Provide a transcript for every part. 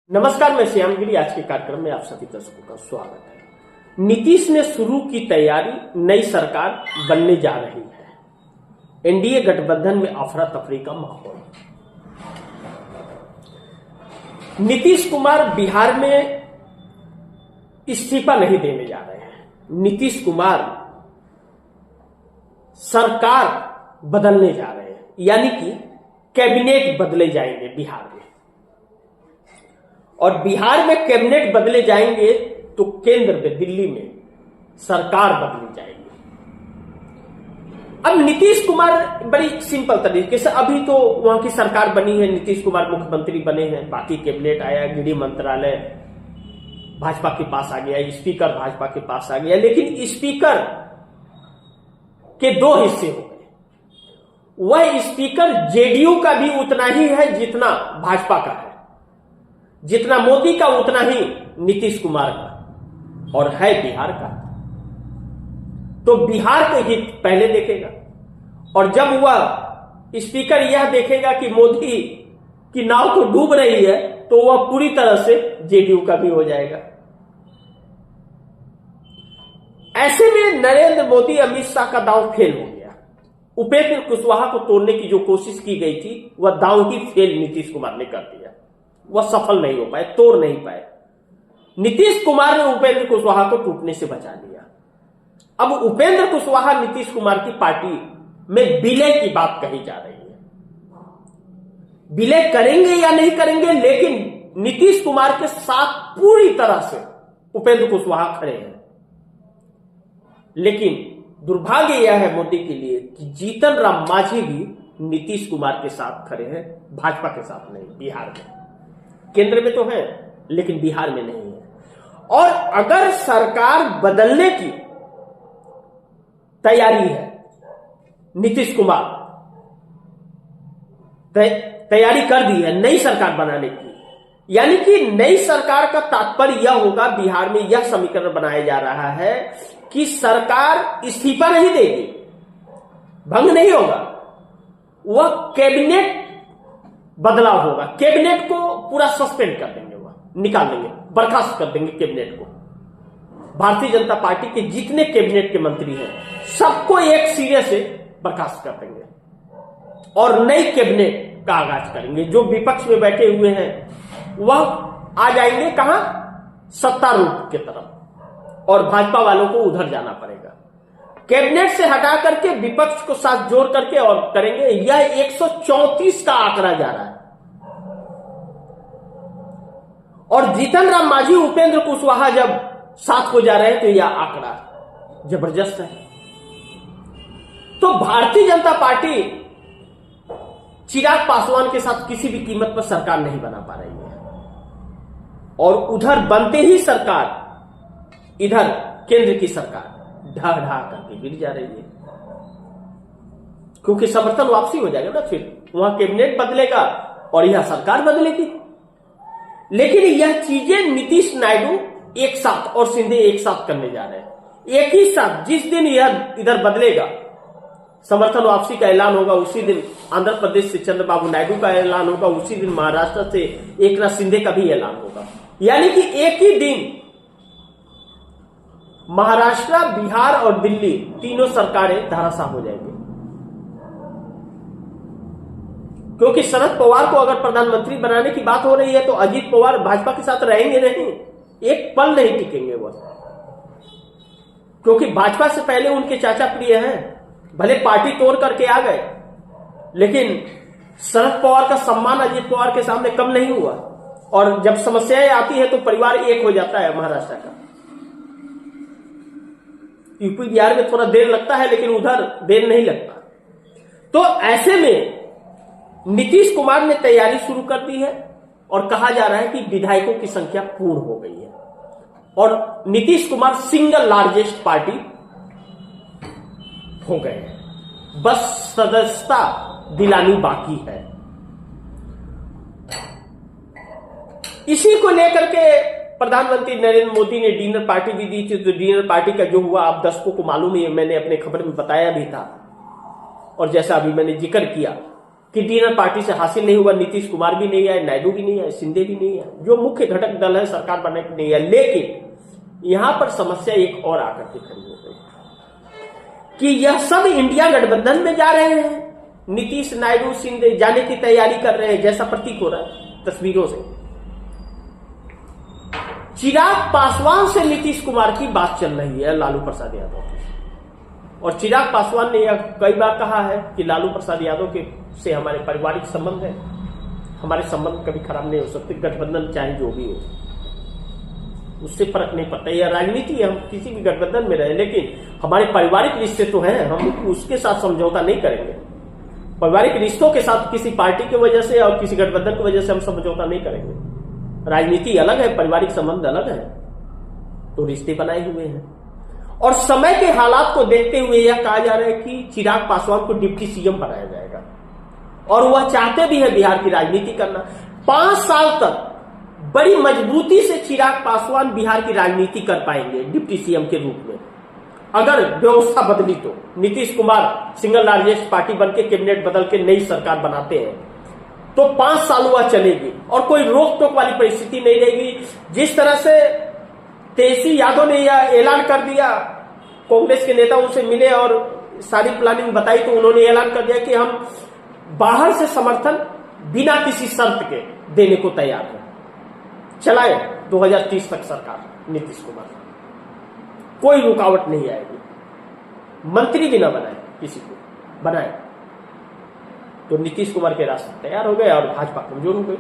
नमस्कार, मैं श्यामगिरी। आज के कार्यक्रम में आप सभी दर्शकों का स्वागत है। नीतीश ने शुरू की तैयारी, नई सरकार बनने जा रही है। एनडीए गठबंधन में अफरा तफरी का माहौल। नीतीश कुमार बिहार में इस्तीफा नहीं देने जा रहे हैं। नीतीश कुमार सरकार बदलने जा रहे हैं, यानी कि कैबिनेट बदले जाएंगे बिहार में। और बिहार में कैबिनेट बदले जाएंगे तो केंद्र में, दिल्ली में सरकार बदली जाएगी। अब नीतीश कुमार बड़ी सिंपल तरीके से, अभी तो वहां की सरकार बनी है, नीतीश कुमार मुख्यमंत्री बने हैं, बाकी कैबिनेट आया, गृह मंत्रालय भाजपा के पास आ गया, स्पीकर भाजपा के पास आ गया। लेकिन स्पीकर के दो हिस्से हो गए। वह स्पीकर जेडीयू का भी उतना ही है जितना भाजपा का है, जितना मोदी का उतना ही नीतीश कुमार का, और है बिहार का। तो बिहार को ही पहले देखेगा, और जब वह स्पीकर यह देखेगा कि मोदी की नाव तो डूब रही है, तो वह पूरी तरह से जेडीयू का भी हो जाएगा। ऐसे में नरेंद्र मोदी, अमित शाह का दांव फेल हो गया। उपेंद्र कुशवाहा को तोड़ने की जो कोशिश की गई थी, वह दांव ही फेल नीतीश कुमार ने कर दिया। वह सफल नहीं हो पाए, तोड़ नहीं पाए। नीतीश कुमार ने उपेंद्र कुशवाहा को टूटने से बचा लिया। अब उपेंद्र कुशवाहा नीतीश कुमार की पार्टी में विलय की बात कही जा रही है। विलय करेंगे या नहीं करेंगे, लेकिन नीतीश कुमार के साथ पूरी तरह से उपेंद्र कुशवाहा खड़े हैं। लेकिन दुर्भाग्य यह है मोदी के लिए कि जीतन राम मांझी भी नीतीश कुमार के साथ खड़े हैं, भाजपा के साथ नहीं। बिहार में, केंद्र में तो है लेकिन बिहार में नहीं है। और अगर सरकार बदलने की तैयारी है, नीतीश कुमार तैयारी कर दी है नई सरकार बनाने की, यानी कि नई सरकार का तात्पर्य यह होगा, बिहार में यह समीकरण बनाया जा रहा है कि सरकार इस्तीफा नहीं देगी, भंग नहीं होगा, वह कैबिनेट बदलाव होगा। कैबिनेट को पूरा सस्पेंड कर देंगे, वह निकाल देंगे, बर्खास्त कर देंगे कैबिनेट को। भारतीय जनता पार्टी के जितने कैबिनेट के मंत्री हैं, सबको एक सिरे से बर्खास्त कर देंगे और नई कैबिनेट का आगाज करेंगे। जो विपक्ष में बैठे हुए हैं वह आ जाएंगे कहां? सत्तारूढ़ की तरफ, और भाजपा वालों को उधर जाना पड़ेगा। कैबिनेट से हटा करके विपक्ष को साथ जोड़ करके और करेंगे। यह 134 का आंकड़ा जा रहा है। और जीतन राम मांझी, उपेंद्र कुशवाहा जब साथ हो जा रहे हैं, तो यह आंकड़ा जबरदस्त है। तो भारतीय जनता पार्टी चिराग पासवान के साथ किसी भी कीमत पर सरकार नहीं बना पा रही है, और उधर बनते ही सरकार, इधर केंद्र की सरकार ढा ढा करके गिर जा रही है। क्योंकि समर्थन वापसी हो जाएगा ना, फिर वहां कैबिनेट बदलेगा और यह सरकार बदलेगी। लेकिन यह चीजें नीतीश नायडू एक साथ और शिंदे एक साथ करने जा रहे हैं। एक ही साथ, जिस दिन यह इधर बदलेगा, समर्थन वापसी का ऐलान होगा, उसी दिन आंध्र प्रदेश से चंद्रबाबू नायडू का ऐलान होगा, उसी दिन महाराष्ट्र से एकनाथ शिंदे का भी ऐलान होगा। यानी कि एक ही दिन महाराष्ट्र, बिहार और दिल्ली तीनों सरकारें धराशाह हो जाएंगी। क्योंकि शरद पवार को अगर प्रधानमंत्री बनाने की बात हो रही है, तो अजीत पवार भाजपा के साथ रहेंगे नहीं, एक पल नहीं टिकेंगे वह। क्योंकि भाजपा से पहले उनके चाचा प्रिय हैं, भले पार्टी तोड़ करके आ गए, लेकिन शरद पवार का सम्मान अजीत पवार के सामने कम नहीं हुआ। और जब समस्याएं आती है तो परिवार एक हो जाता है महाराष्ट्र का। यूपी बिहार में थोड़ा देर लगता है, लेकिन उधर देर नहीं लगता। तो ऐसे में नीतीश कुमार ने तैयारी शुरू कर दी है, और कहा जा रहा है कि विधायकों की संख्या पूर्ण हो गई है, और Nitish Kumar single largest party हो गए हैं। बस सदस्यता दिलानी बाकी है। इसी को लेकर के प्रधानमंत्री नरेंद्र मोदी ने डिनर पार्टी भी दी थी। तो डिनर पार्टी का जो हुआ आप दर्शकों को मालूम ही है, मैंने अपने खबर में बताया भी था, और जैसा अभी मैंने जिक्र किया कि डिनर पार्टी से हासिल नहीं हुआ। नीतीश कुमार भी नहीं आए, नायडू भी नहीं आए, शिंदे भी नहीं आए, जो मुख्य घटक दल है सरकार बनने के नहीं आए। लेकिन यहां पर समस्या एक और आकर के खड़ी हो गई कि यह सब इंडिया गठबंधन में जा रहे हैं। नीतीश, नायडू, शिंदे जाने की तैयारी कर रहे हैं, जैसा प्रतीक हो रहा है तस्वीरों से। चिराग पासवान से नीतीश कुमार की बात चल रही है, लालू प्रसाद यादव की। और चिराग पासवान ने यह कई बार कहा है कि लालू प्रसाद यादव के से हमारे पारिवारिक संबंध है, हमारे संबंध कभी खराब नहीं हो सकते, गठबंधन चाहे जो भी हो, उससे फर्क नहीं पड़ता। यह राजनीति है, हम किसी भी गठबंधन में रहे, लेकिन हमारे पारिवारिक रिश्ते तो हैं, हम उसके साथ समझौता नहीं करेंगे। पारिवारिक रिश्तों के साथ किसी पार्टी की वजह से और किसी गठबंधन की वजह से हम समझौता नहीं करेंगे। राजनीति अलग है, पारिवारिक संबंध अलग है, तो रिश्ते बनाए हुए हैं। और समय के हालात को देखते हुए यह कहा जा रहा है कि चिराग पासवान को डिप्टी सीएम बनाया जाएगा, और वह चाहते भी है बिहार की राजनीति करना। 5 साल तक बड़ी मजबूती से चिराग पासवान बिहार की राजनीति कर पाएंगे डिप्टी सीएम के रूप में, अगर व्यवस्था बदली तो। Nitish Kumar single largest party बनके कैबिनेट बदल के नई सरकार बनाते हैं तो 5 साल वह चलेगी और कोई रोक टोक वाली परिस्थिति नहीं रहेगी। जिस तरह से तेजस्वी यादव ने यह ऐलान कर दिया, कांग्रेस के नेता उनसे मिले और सारी प्लानिंग बताई, तो उन्होंने ऐलान कर दिया कि हम बाहर से समर्थन बिना किसी शर्त के देने को तैयार है। चलाए 2030 तक सरकार नीतीश कुमार, कोई रुकावट नहीं आएगी। मंत्री भी ना बनाए, किसी को बनाए तो नीतीश कुमार के रास्ते तैयार हो गए और भाजपा कमजोर हो गई।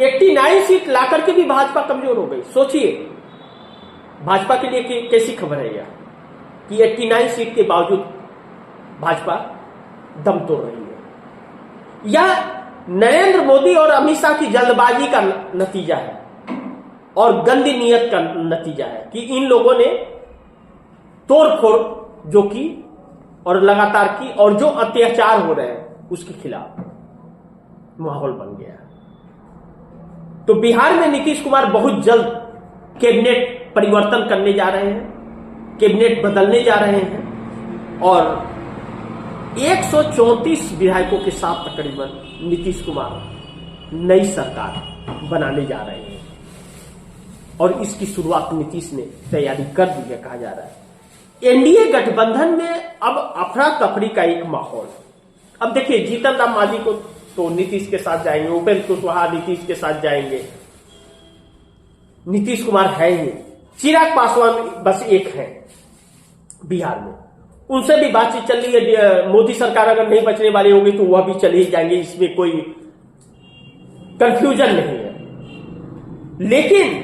89 सीट लाकर के भी भाजपा कमजोर हो गई। सोचिए भाजपा के लिए कैसी खबर है यह कि 89 सीट के बावजूद भाजपा दम तोड़ रही है। यह नरेंद्र मोदी और अमित शाह की जल्दबाजी का नतीजा है और गंदी नीयत का नतीजा है कि इन लोगों ने तोड़फोड़ जो की और लगातार की, और जो अत्याचार हो रहे हैं उसके खिलाफ माहौल बन गया। तो बिहार में नीतीश कुमार बहुत जल्द कैबिनेट परिवर्तन करने जा रहे हैं, कैबिनेट बदलने जा रहे हैं और 134 विधायकों के साथ तकरीबन नीतीश कुमार नई सरकार बनाने जा रहे हैं। और इसकी शुरुआत नीतीश ने तैयारी कर दी है, कहा जा रहा है। एनडीए गठबंधन में अब अफरा तफरी का एक माहौल। अब देखिए, जीतन राम मांझी को तो नीतीश के साथ जाएंगे, उपेंद्र कुशवाहा नीतीश के साथ जाएंगे, नीतीश कुमार है ही। चिराग पासवान बस एक है बिहार में, उनसे भी बातचीत चल रही है। मोदी सरकार अगर नहीं बचने वाली होगी तो वह भी चले ही जाएंगे, इसमें कोई कंफ्यूजन नहीं है। लेकिन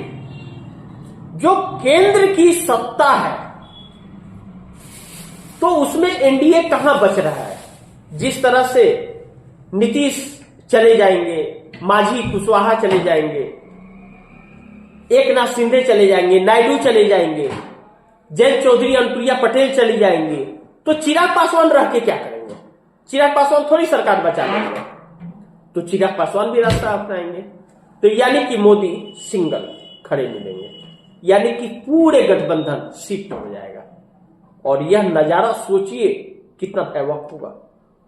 जो केंद्र की सत्ता है तो उसमें एनडीए कहां बच रहा है। जिस तरह से नीतीश चले जाएंगे, मांझी कुशवाहा चले जाएंगे, एकनाथ शिंदे चले जाएंगे, नायडू चले जाएंगे, जयंत चौधरी, अनुप्रिया पटेल चली जाएंगे, तो चिराग पासवान रह के क्या करेंगे? चिराग पासवान थोड़ी सरकार बचा लेंगे, तो चिराग पासवान भी रास्ता अपनाएंगे। तो यानी कि मोदी सिंगल खड़े मिलेंगे, यानी कि पूरे गठबंधन शिफ्ट हो जाएगा। और यह नजारा सोचिए कितना भयावह होगा।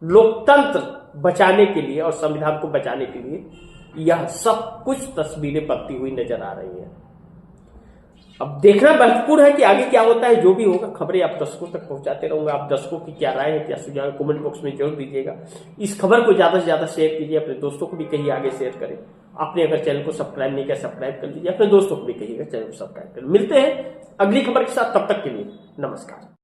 लोकतंत्र बचाने के लिए और संविधान को बचाने के लिए यह सब कुछ तस्वीरें बनती हुई नजर आ रही है। अब देखना महत्वपूर्ण है कि आगे क्या होता है। जो भी होगा खबरें आप दर्शकों तक पहुंचाते रहूंगा। आप दर्शकों की क्या राय है, क्या सुझाव है, कमेंट बॉक्स में जरूर दीजिएगा। इस खबर को ज्यादा से ज्यादा शेयर कीजिए, अपने दोस्तों को भी कहिए आगे शेयर करें। आपने अगर चैनल को सब्सक्राइब नहीं किया, सब्सक्राइब कर लीजिए, अपने दोस्तों को भी कहिएगा चैनल को सब्सक्राइब करें। मिलते हैं अगली खबर के साथ, तब तक के लिए नमस्कार।